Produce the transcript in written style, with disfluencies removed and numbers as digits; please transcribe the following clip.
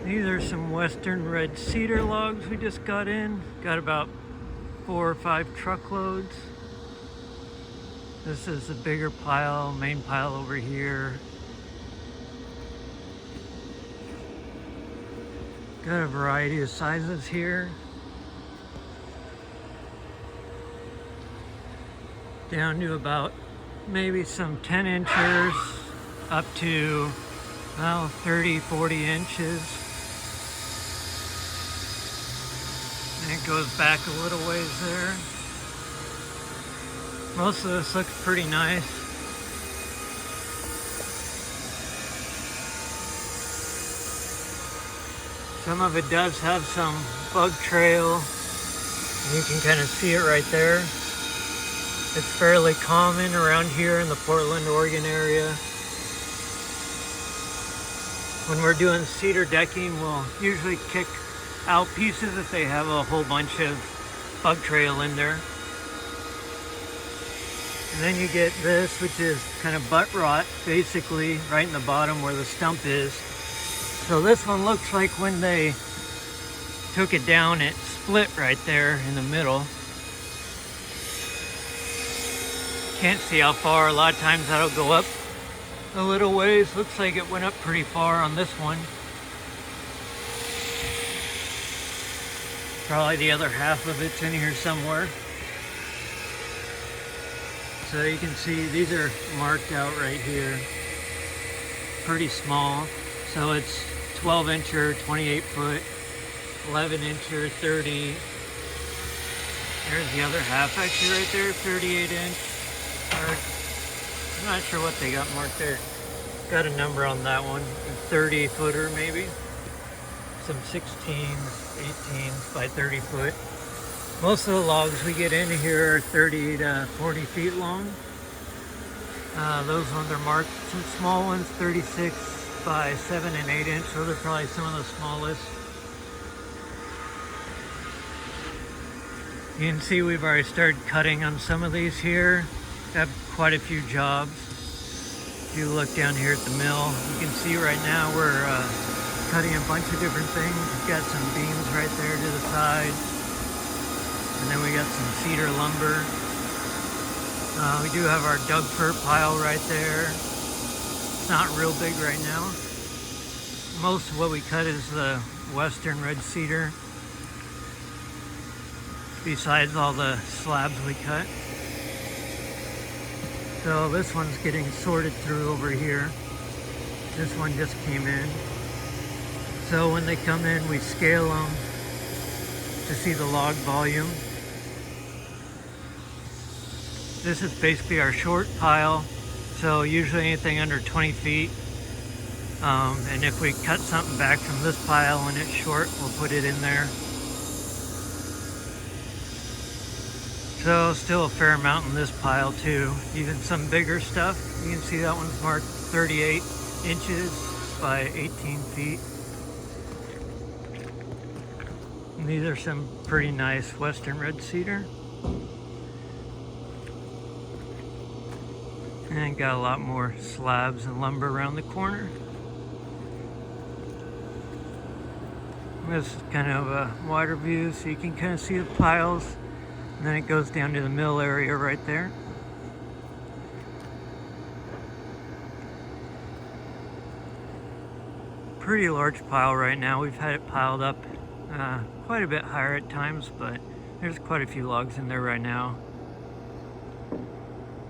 These are some western red cedar logs we just got in. Got about 4 or 5 truckloads. This is the bigger pile, main pile over here. Got a variety of sizes here. Down to about maybe some 10 inches up to, well, 30, 40 inches. And it goes back a little ways there. Most of this looks pretty nice. Some of it does have some bug trail. You can kind of see it right there. It's fairly common around here in the Portland, Oregon area. When we're doing cedar decking, we'll usually kick out pieces if they have a whole bunch of bug trail in there. And then you get this, which is kind of butt rot, basically, right in the bottom where the stump is. So this one looks like when they took it down, it split right there in the middle. Can't see how far. A lot of times that'll go up a little ways. Looks like it went up pretty far on this one. Probably the other half of it's in here somewhere. So you can see these are marked out right here. Pretty small. So it's 12 incher, 28 foot, 11 incher, 30. There's the other half actually right there, 38 inch. I'm not sure what they got marked there. Got a number on that one, 30 footer maybe. Some 16s, 18s by 30 foot. Most of the logs we get into here are 30 to 40 feet long. Those ones are marked. Some small ones, 36 by 7 and 8 inch. Those are probably some of the smallest. You can see we've already started cutting on some of these here. Have quite a few jobs. If you look down here at the mill, you can see right now we're cutting a bunch of different things. We've got some beams right there to the side. And then we got some cedar lumber. We do have our Doug fir pile right there. It's not real big right now. Most of what we cut is the western red cedar, besides all the slabs we cut. So this one's getting sorted through over here. This one just came in. So when they come in, we scale them to see the log volume. This is basically our short pile. So usually anything under 20 feet. And if we cut something back from this pile and it's short, we'll put it in there. So still a fair amount in this pile too. Even some bigger stuff. You can see that one's marked 38 inches by 18 feet. And these are some pretty nice western red cedar. And got a lot more slabs and lumber around the corner. This is kind of a wider view so you can kind of see the piles. And then it goes down to the mill area right there. Pretty large pile right now. We've had it piled up quite a bit higher at times, but there's quite a few logs in there right now.